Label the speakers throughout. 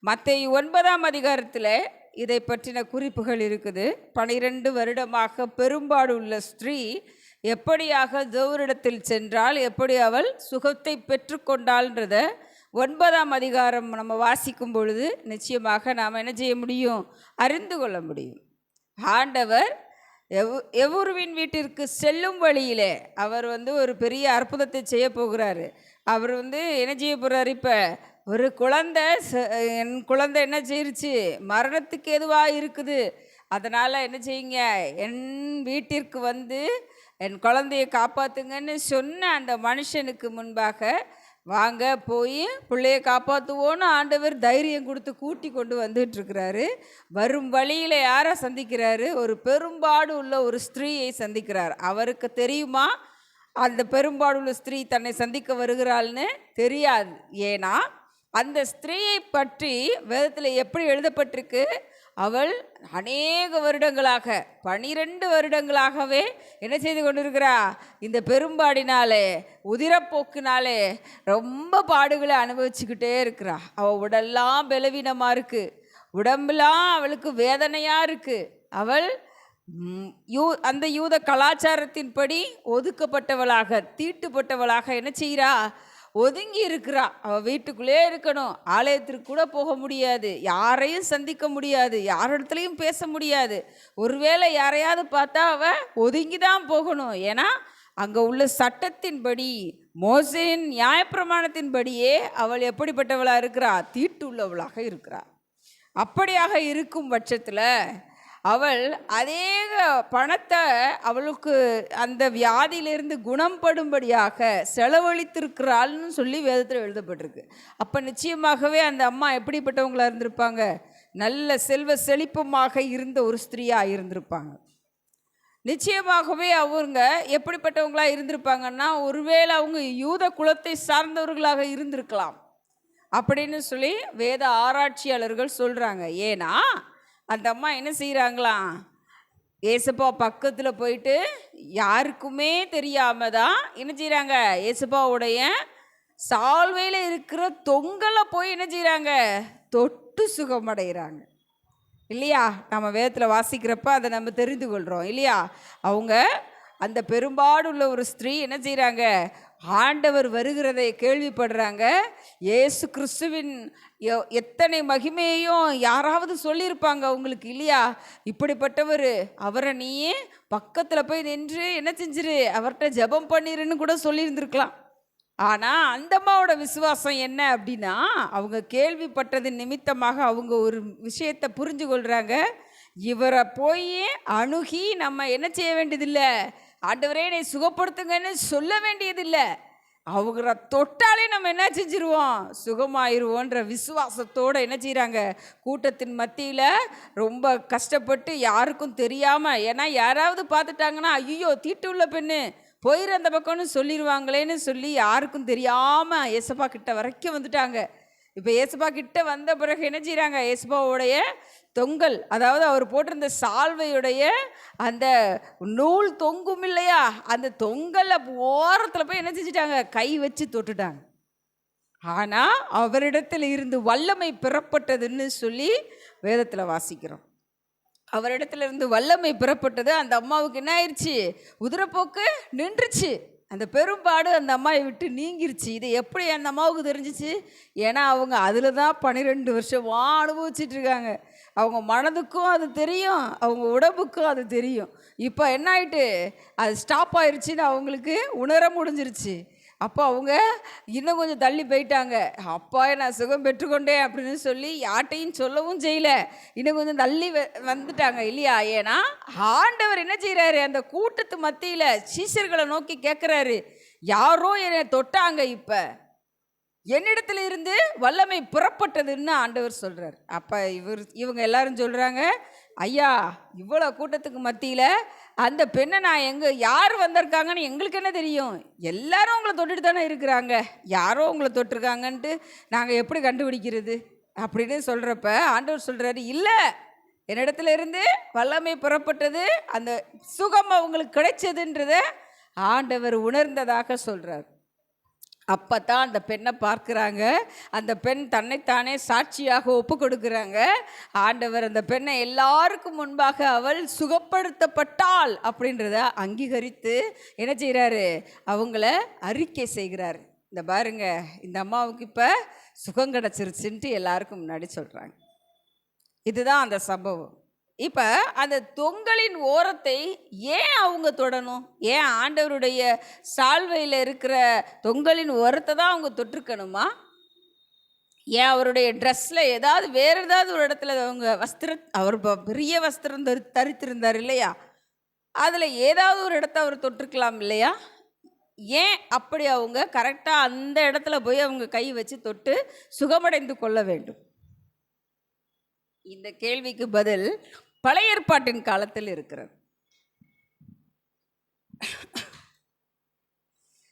Speaker 1: மத்தேயு 9ஆம் அதிகாரத்தில் இதை பற்றின குறிப்புகள் இருக்குது. 12 வருடமாக பெரும்பாடு உள்ள ஸ்திரீ எப்படியாக தேவரிடத்தில் சென்றால் எப்படி அவள் சுகத்தை பெற்றுக்கொண்டாள்ன்றத 9ஆம் அதிகாரம் நம்ம வாசிக்கும் பொழுது நிச்சயமாக நாம் என்ன செய்ய முடியும், அறிந்து கொள்ள முடியும். ஆண்டவர் எவ்வொருவின் வீட்டிற்கு செல்லும் வழியிலே அவர் ஒரு பெரிய அற்புதத்தை செய்ய போகிறாரு. அவர் என்ன செய்ய போகிறார்? இப்போ ஒரு குழந்தை என் குழந்தை என்ன செய்யிருச்சு, மரணத்துக்கு எதுவாக இருக்குது. அதனால் என்ன செய்யுங்க, என் வீட்டிற்கு என் குழந்தையை காப்பாற்றுங்கன்னு சொன்ன அந்த மனுஷனுக்கு முன்பாக வாங்க போய் பிள்ளைய காப்பாற்றுவோன்னு ஆண்டவர் தைரியம் கொடுத்து கூட்டி கொண்டு வந்துட்டுருக்கிறாரு. வரும் வழியில் யாரை சந்திக்கிறாரு? ஒரு பெரும்பாடு உள்ள ஒரு ஸ்திரீயை சந்திக்கிறார். அவருக்கு தெரியுமா அந்த பெரும்பாடு உள்ள ஸ்திரீ தன்னை சந்திக்க வருகிறாள்னு? தெரியாது. ஏன்னா அந்த ஸ்திரீயை பற்றி வேதத்தில் எப்படி எழுதப்பட்டிருக்கு? அவள் அநேக வருடங்களாக 12 வருடங்களாகவே என்ன செய்து கொண்டிருக்கிறா? இந்த பெரும்பாடினாலே உதிரப்போக்கினாலே ரொம்ப பாடுகளை அனுபவிச்சுக்கிட்டே இருக்கிறா. அவள் உடல்லாம் பலவீனமாக இருக்குது, உடம்புலாம் அவளுக்கு வேதனையாக இருக்குது. அவள் அந்த யூத கலாச்சாரத்தின்படி ஒதுக்கப்பட்டவளாக தீட்டுப்பட்டவளாக என்ன செய்கிறா? ஒதுங்கி இருக்கிறா. அவள் வீட்டுக்குள்ளே இருக்கணும், ஆலயத்திற்கு கூட போக முடியாது, யாரையும் சந்திக்க முடியாது, யாரிடத்துலையும் பேச முடியாது. ஒருவேளை யாரையாவது பார்த்தா அவள் ஒதுங்கி தான் போகணும். ஏன்னா அங்கே உள்ள சட்டத்தின்படி, மோசேயின் நியாயப்பிரமாணத்தின்படியே அவள் எப்படிப்பட்டவளாக இருக்கிறா? தீட்டு உள்ளவளாக இருக்கிறா. அப்படியாக இருக்கும் பட்சத்தில் அவள் அநேக பணத்தை அவளுக்கு அந்த வியாதியிலிருந்து குணப்படும்படியாக செலவழித்திருக்கிறாள்னு சொல்லி வேதத்தில் எழுதப்பட்டிருக்கு. அப்போ நிச்சயமாகவே அந்த அம்மா எப்படிப்பட்டவங்களாக இருந்திருப்பாங்க? நல்ல செல்வ செழிப்புமாக இருந்த ஒரு ஸ்திரீயாக இருந்திருப்பாங்க. நிச்சயமாகவே அவங்க எப்படிப்பட்டவங்களாக இருந்திருப்பாங்கன்னா, ஒருவேளை அவங்க யூத குலத்தை சார்ந்தவர்களாக இருந்திருக்கலாம் அப்படின்னு சொல்லி வேத ஆராய்ச்சியாளர்கள் சொல்கிறாங்க. ஏன்னா அந்த அம்மா என்ன செய்கிறாங்களாம், ஏசப்பா பக்கத்தில் போயிட்டு யாருக்குமே தெரியாமல் தான் என்ன செய்கிறாங்க, ஏசப்பாவுடைய சால்வையில் இருக்கிற தொங்கலை போய் என்ன செய்கிறாங்க, தொட்டு சுகமடைகிறாங்க. இல்லையா? நம்ம வேதத்தில் வாசிக்கிறப்ப அதை நம்ம தெரிந்து கொள்கிறோம் இல்லையா? அவங்க அந்த பெரும்பாடு உள்ள ஒரு ஸ்திரீ என்ன செய்கிறாங்க, ஆண்டவர் வருகிறதை கேள்விப்படுறாங்க. இயேசு கிறிஸ்துவின் எத்தனை மகிமையையும் யாராவது சொல்லியிருப்பாங்க அவங்களுக்கு இல்லையா? இப்படிப்பட்டவர், அவரை நீயே பக்கத்தில் போய் நின்று என்ன செஞ்சிரு, அவர்கிட்ட ஜெபம் பண்ணிருன்னு கூட சொல்லியிருந்துருக்கலாம். ஆனால் அந்த அம்மாவோட விசுவாசம் என்ன அப்படின்னா, அவங்க கேள்விப்பட்டதின் நிமித்தமாக அவங்க ஒரு விஷயத்தை புரிஞ்சு கொள்கிறாங்க. இவரை போய் அணுகி நம்ம என்ன செய்ய வேண்டியதில்லை, ஆண்டவரே என்னை சுகப்படுத்துங்கன்னு சொல்ல வேண்டியதில்லை, அவங்கள தொட்டாலே நம்ம என்ன செஞ்சிருவோம், சுகமாயிருவோன்ற விசுவாசத்தோடு என்ன செய்கிறாங்க, கூட்டத்தின் மத்தியில் ரொம்ப கஷ்டப்பட்டு யாருக்கும் தெரியாமல், ஏன்னா யாராவது பார்த்துட்டாங்கன்னா ஐயோ தீட்டு உள்ள பெண்ணு போயிரு அந்த பக்கம்னு சொல்லிடுவாங்களேன்னு சொல்லி யாருக்கும் தெரியாமல் ஏசப்பா கிட்ட வரைக்கும் வந்துட்டாங்க. இப்போ ஏசப்பா கிட்ட வந்த பிறகு என்ன செய்கிறாங்க, ஏசப்பாவுடைய தொங்கல், அதாவது அவர் போட்டிருந்த சால்வையுடைய அந்த நூல் தொங்கும் இல்லையா, அந்த தொங்கலை ஓரத்தில் போய் என்ன செஞ்சிட்டாங்க, கை வச்சு தொட்டுட்டாங்க. ஆனால் அவரிடத்தில் இருந்து வல்லமை பெறப்பட்டதுன்னு சொல்லி வேதத்தில் வாசிக்கிறோம். அவரிடத்துல வல்லமை பெறப்பட்டது. அந்த அம்மாவுக்கு என்ன ஆயிடுச்சு, உதிரப்போக்கு நின்றுச்சு, அந்த பெரும்பாடு அந்த அம்மாவை விட்டு நீங்கிருச்சு. இது எப்படி அந்த அம்மாவுக்கு தெரிஞ்சிச்சு? ஏன்னா அவங்க அதில் தான் 12 வருஷமாக அனுபவிச்சிட்ருக்காங்க. அவங்க மனதுக்கும் அது தெரியும், அவங்க உடம்புக்கும் அது தெரியும். இப்போ என்ன ஆயிட்டு, அது ஸ்டாப் ஆயிடுச்சின்னு அவங்களுக்கு உணர முடிஞ்சிருச்சு. அப்போ அவங்க இன்னும் கொஞ்சம் தள்ளி போயிட்டாங்க. அப்பா நான் சுகம் பெற்றுக்கொண்டேன் அப்படின்னு சொல்லி யார்ட்டையும் சொல்லவும் செய்யலை, இன்னும் கொஞ்சம் தள்ளி வந்துட்டாங்க இல்லையா? ஏன்னா ஆண்டவர் என்ன செய்கிறாரு, அந்த கூட்டத்து மத்தியில் சீஷர்களை நோக்கி கேட்குறாரு, யாரோ என்னை தொட்டாங்க, இப்போ என்னிடத்துல இருந்து வல்லமை புறப்பட்டதுன்னு ஆண்டவர் சொல்கிறார். அப்போ இவங்க எல்லாரும் சொல்கிறாங்க, ஐயா இவ்வளோ கூட்டத்துக்கு மத்தியில் அந்த பெண்ணை நான் யார் வந்திருக்காங்கன்னு எங்களுக்கு என்ன தெரியும், எல்லாரும் உங்களை தொட்டுட்டு தானே இருக்கிறாங்க, யாரோ உங்களை தொட்டிருக்காங்கன்ட்டு நாங்கள் எப்படி கண்டுபிடிக்கிறது அப்படின்னு சொல்கிறப்ப ஆண்டவர் சொல்கிறாரு, இல்லை என்னிடத்துல இருந்து வல்லமை புறப்பட்டது, அந்த சுகம் அவங்களுக்கு கிடைச்சதுன்றத ஆண்டவர் உணர்ந்ததாக சொல்கிறார். அப்போ தான் அந்த பெண்ணை பார்க்குறாங்க. அந்த பெண் தன்னைத்தானே சாட்சியாக ஒப்பு கொடுக்குறாங்க. ஆண்டவர் அந்த பெண்ணை எல்லாருக்கும் முன்பாக அவள் சுகப்படுத்தப்பட்டாள் அப்படின்றத அங்கீகரித்து என்ன செய்கிறாரு, அவங்கள அறிக்கை செய்கிறார். இந்த பாருங்க, இந்த அம்மாவுக்கு இப்போ சுகம் கிடச்சிருச்சுன்ட்டு எல்லாருக்கும் முன்னாடி சொல்கிறாங்க. இதுதான் அந்த சம்பவம். இப்போ அந்த தொங்கலின் ஓரத்தை ஏன் அவங்க தொடணும்? ஏன் ஆண்டவருடைய சால்வையில் இருக்கிற தொங்கலின் ஓரத்தை தான் அவங்க தொட்டிருக்கணுமா? ஏன் அவருடைய ட்ரெஸ்ஸில் ஏதாவது வேறு ஏதாவது ஒரு இடத்துல அவங்க அவர் பெரிய வஸ்திரம் தரித்திருந்தார் இல்லையா, அதில் ஏதாவது ஒரு இடத்த அவர் தொட்டிருக்கலாம் இல்லையா? ஏன் அப்படி அவங்க கரெக்டாக அந்த இடத்துல போய் அவங்க கை வச்சு தொட்டு சுகமடைந்து கொள்ள வேண்டும்? இந்த கேள்விக்கு பதில் பழைய ஏற்பாட்டின் காலத்தில் இருக்கிறது.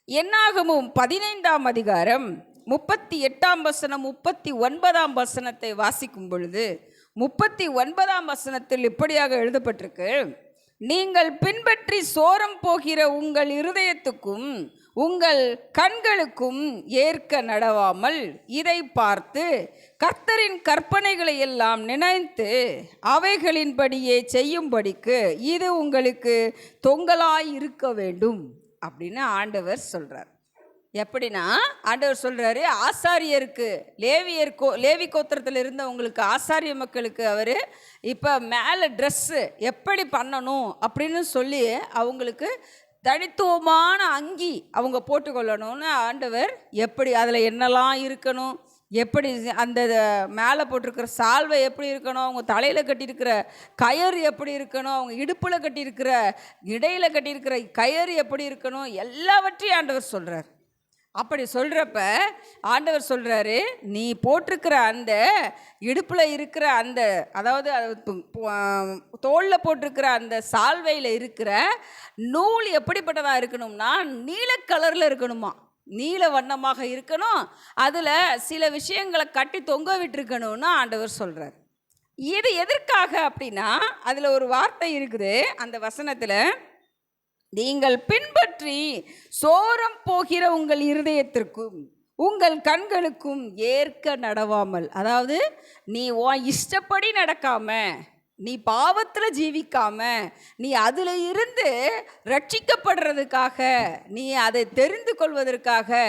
Speaker 1: என்னாகமும் 15ஆம் அதிகாரம் 38ஆம் வசனம் 39ஆம் வசனத்தை வாசிக்கும் பொழுது 39ஆம் வசனத்தில் இப்படியாக எழுதப்பட்டிருக்கு, நீங்கள் பின்பற்றி சோரம் போகிற உங்கள் இருதயத்துக்கும் உங்கள் கண்களுக்கும் ஏற்க நடவாமல் இதை பார்த்து கர்த்தரின் கற்பனைகளை எல்லாம் நினைத்து அவைகளின்படியே செய்யும்படிக்கு இது உங்களுக்கு தொங்கலாய் இருக்க வேண்டும் அப்படின்னு ஆண்டவர் சொல்கிறார். எப்படின்னா, ஆண்டவர் சொல்கிறாரு, ஆசாரியருக்கு லேவி கோத்திரத்தில் இருந்தவங்களுக்கு ஆசாரிய மக்களுக்கு அவர் இப்போ மேலே ட்ரெஸ்ஸு எப்படி பண்ணணும் அப்படின்னு சொல்லி அவங்களுக்கு தனித்துவமான அங்கி அவங்க போட்டுக்கொள்ளணும்னு ஆண்டவர் எப்படி அதில் என்னெல்லாம் இருக்கணும், எப்படி அந்த மேலே போட்டிருக்கிற சால்வை எப்படி இருக்கணும், அவங்க தலையில் கட்டியிருக்கிற கயிறு எப்படி இருக்கணும், அவங்க இடுப்பில் கட்டியிருக்கிற இடையில் கட்டியிருக்கிற கயிறு எப்படி இருக்கணும், எல்லாவற்றையும் ஆண்டவர் சொல்கிறார். அப்படி சொல்கிறப்ப ஆண்டவர் சொல்கிறாரு, நீ போட்டிருக்கிற அந்த இடுப்பில் இருக்கிற அந்த, அதாவது தோளில் போட்டிருக்கிற அந்த சால்வையில் இருக்கிற நூல் எப்படிப்பட்டதாக இருக்கணும்னா நீல கலரில் இருக்கணுமா, நீல வண்ணமாக இருக்கணும், அதில் சில விஷயங்களை கட்டி தொங்க விட்டுருக்கணும்னு ஆண்டவர் சொல்கிறார். இது எதற்காக அப்படின்னா, அதில் ஒரு வார்த்தை இருக்குது அந்த வசனத்தில், நீங்கள் பின்பற்றி சோரம் போகிற உங்கள் இருதயத்திற்கும் உங்கள் கண்களுக்கும் ஏற்க நடவாமல், அதாவது நீ உன் இஷ்டப்படி நடக்காம, நீ பாவத்தில் ஜீவிக்காம, நீ அதில் இருந்து ரட்சிக்கப்படுறதுக்காக, நீ அதை தெரிந்து கொள்வதற்காக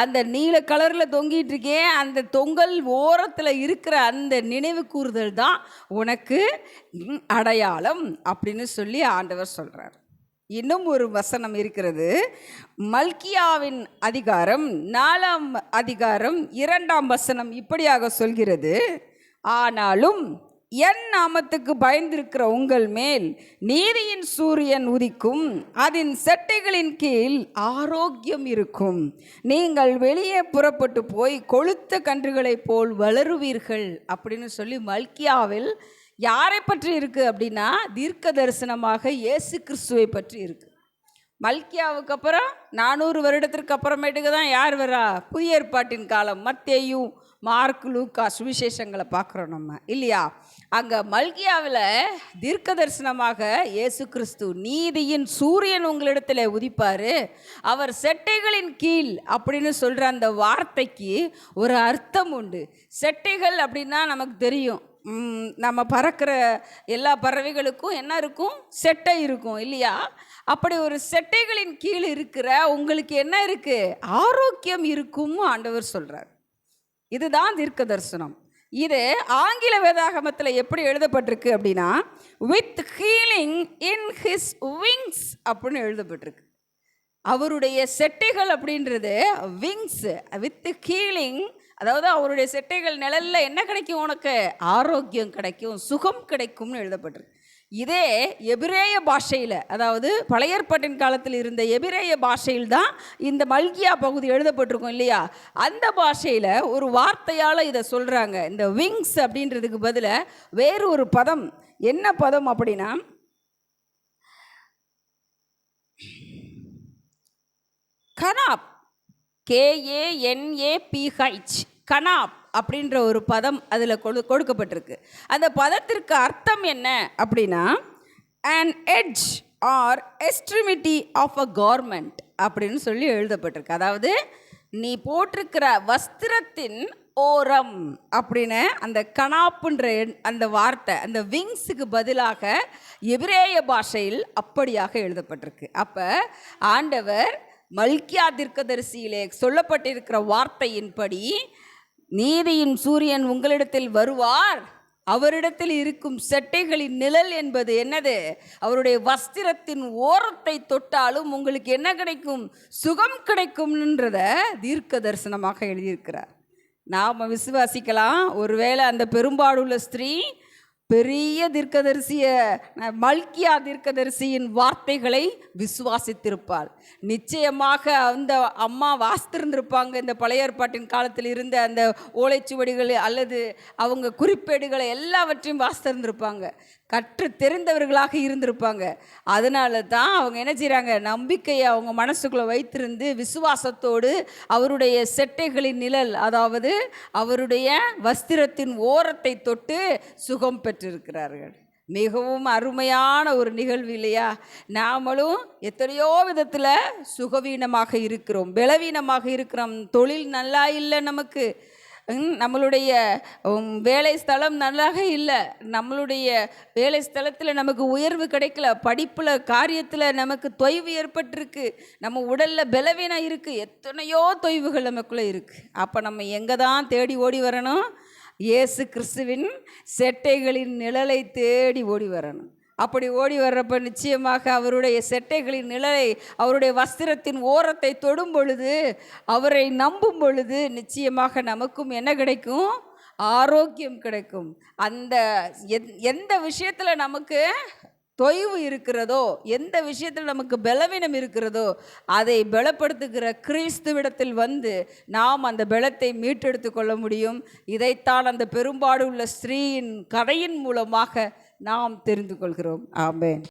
Speaker 1: அந்த நீல கலரில் தொங்கிட்டு இருக்கே, அந்த தொங்கல் ஓரத்தில் இருக்கிற அந்த நினைவு கூறுதல் தான் உனக்கு அடையாளம் அப்படின்னு சொல்லி ஆண்டவர் சொல்கிறார். இன்னும் ஒரு வசனம் இருக்கிறது, மல்கியாவின் அதிகாரம் 4ஆம் அதிகாரம் 2ஆம் வசனம் இப்படியாக சொல்கிறது, ஆனாலும் என் நாமத்துக்கு பயந்திருக்கிற உங்கள் மேல் நீதியின் சூரியன் உதிக்கும், அதன் செட்டைகளின் கீழ் ஆரோக்கியம் இருக்கும், நீங்கள் வெளியே புறப்பட்டு போய் கொழுத்த கன்றுகளைப் போல் வளருவீர்கள் அப்படின்னு சொல்லி மல்கியாவில் யாரை பற்றி இருக்குது அப்படின்னா, தீர்க்க தரிசனமாக இயேசு கிறிஸ்துவை பற்றி இருக்குது. மல்கியாவுக்கு அப்புறம் 400 வருடத்திற்கு அப்புறமேட்டுக்கு தான் யார் வரா, புதிய ஏற்பாட்டின் காலம், மத்தேயு மார்க் லூக்கா சுவிசேஷங்களை பார்க்குறோம் நம்ம இல்லையா. அங்கே மல்கியாவில் தீர்க்க தரிசனமாக இயேசு கிறிஸ்து, நீதியின் சூரியன் உங்களிடத்தில் உதிப்பார், அவர் செட்டைகளின் கீழ் அப்படின்னு சொல்கிற அந்த வார்த்தைக்கு ஒரு அர்த்தம் உண்டு. செட்டைகள் அப்படின்னா நமக்கு தெரியும், நம்ம பறக்கிற எல்லா பறவைகளுக்கும் என்ன இருக்கும், செட்டை இருக்கும் இல்லையா. அப்படி ஒரு செட்டைகளின் கீழ் இருக்கிற உங்களுக்கு என்ன இருக்குது, ஆரோக்கியம் இருக்கும் ஆண்டவர் சொல்கிறார். இதுதான் தீர்க்க தரிசனம். இது ஆங்கில வேதாகமத்தில் எப்படி எழுதப்பட்டிருக்கு அப்படின்னா, with healing in his wings அப்படின்னு எழுதப்பட்டிருக்கு. அவருடைய செட்டைகள் அப்படின்றது விங்ஸ், வித் ஹீலிங், அதாவது அவருடைய செட்டைகள் நிழலில் என்ன கிடைக்கும், உனக்கு ஆரோக்கியம் கிடைக்கும், சுகம் கிடைக்கும்னு எழுதப்பட்டிருக்கு. இதே எபிரேய பாஷையில், அதாவது பழைய ஏற்பாட்டின் காலத்தில் இருந்த எபிரேய பாஷையில் தான் இந்த மல்கியா பகுதி எழுதப்பட்டிருக்கும் இல்லையா. அந்த பாஷையில் ஒரு வார்த்தையால் இதை சொல்கிறாங்க. இந்த விங்ஸ் அப்படின்றதுக்கு பதிலாக வேறு ஒரு பதம், என்ன பதம் அப்படின்னா கனாப், KANAPH, கனாப் அப்படின்ற ஒரு பதம் அதில் கொடுக்கப்பட்டிருக்கு. அந்த பதத்திற்கு அர்த்தம் என்ன அப்படின்னா, an edge or extremity of a garment அப்படின்னு சொல்லி எழுதப்பட்டிருக்கு. அதாவது நீ போட்டிருக்கிற வஸ்திரத்தின் ஓரம் அப்படின்னு அந்த கனாப்புன்ற அந்த வார்த்தை, அந்த விங்ஸுக்கு பதிலாக எபிரேய பாஷையில் அப்படியாக எழுதப்பட்டிருக்கு. அப்போ ஆண்டவர் மல்கியா தீர்க்கதரிசியிலே சொல்லப்பட்டிருக்கிற வார்த்தையின்படி நீதியின் சூரியன் உங்களிடத்தில் வருவார், அவரிடத்தில் இருக்கும் செட்டைகளின் நிழல் என்பது என்னது? அவருடைய வஸ்திரத்தின் ஓரத்தை தொட்டாலும் உங்களுக்கு என்ன கிடைக்கும்? சுகம் கிடைக்கும்ன்றத தீர்க்க தரிசனமாக எழுதியிருக்கிறார். நாம் விசுவாசிக்கலாம். ஒருவேளை அந்த பெரும்பாடுள்ள ஸ்திரீ பெரிய தீர்க்கதரிசிய மல்கியா தீர்க்கதரிசியின் வார்த்தைகளை விசுவாசித்திருப்பாள். நிச்சயமாக அந்த அம்மா வாசித்திருந்திருப்பாங்க. இந்த பழைய ஏற்பாட்டின் காலத்தில் இருந்த அந்த ஓலைச்சுவடிகள் அல்லது அவங்க குறிப்பேடுகளை எல்லாவற்றையும் வாசித்திருந்திருப்பாங்க. கற்று தெரிந்தவர்களாக இருந்திருப்பாங்க. அதனால தான் அவங்க என்ன செய்கிறாங்க? நம்பிக்கையை அவங்க மனசுக்குள்ளே வைத்திருந்து விசுவாசத்தோடு அவருடைய செட்டைகளின் நிழல், அதாவது அவருடைய வஸ்திரத்தின் ஓரத்தை தொட்டு சுகம் பெற்றிருக்கிறார்கள். மிகவும் அருமையான ஒரு நிகழ்வு இல்லையா? நாமளும் எத்தனையோ விதத்தில் சுகவீனமாக இருக்கிறோம், பலவீனமாக இருக்கிறோம். தொழில் நல்லா இல்லை, நமக்கு நம்மளுடைய வேலை ஸ்தலம் நல்லாக இல்லை, நம்மளுடைய வேலை ஸ்தலத்தில் நமக்கு உயர்வு கிடைக்கல, படிப்பில் காரியத்தில் நமக்கு தொய்வு ஏற்பட்டிருக்கு, நம்ம உடலில் பலவீனம் இருக்குது, எத்தனையோ தொய்வுகள் நமக்குள்ளே இருக்குது. அப்போ நம்ம எங்கே தான் தேடி ஓடி வரணும்? இயேசு கிறிஸ்துவின் செட்டைகளின் நிழலை தேடி ஓடி வரணும். அப்படி ஓடி வர்றப்ப நிச்சயமாக அவருடைய செட்டைகளின் நிழலை, அவருடைய வஸ்திரத்தின் ஓரத்தை தொடும் பொழுது, அவரை நம்பும் பொழுது நிச்சயமாக நமக்கும் என்ன கிடைக்கும்? ஆரோக்கியம் கிடைக்கும். அந்த எந்த விஷயத்தில் நமக்கு தொய்வு இருக்கிறதோ, எந்த விஷயத்தில் நமக்கு பலவீனம் இருக்கிறதோ, அதை பலப்படுத்துகிற கிறிஸ்துவிடத்தில் வந்து நாம் அந்த பலத்தை மீட்டெடுத்து கொள்ள முடியும். இதைத்தான் அந்த பெரும்பாடு உள்ள ஸ்திரீயின் கதையின் மூலமாக நாம் தெரிந்து கொள்கிறோம். ஆமென்.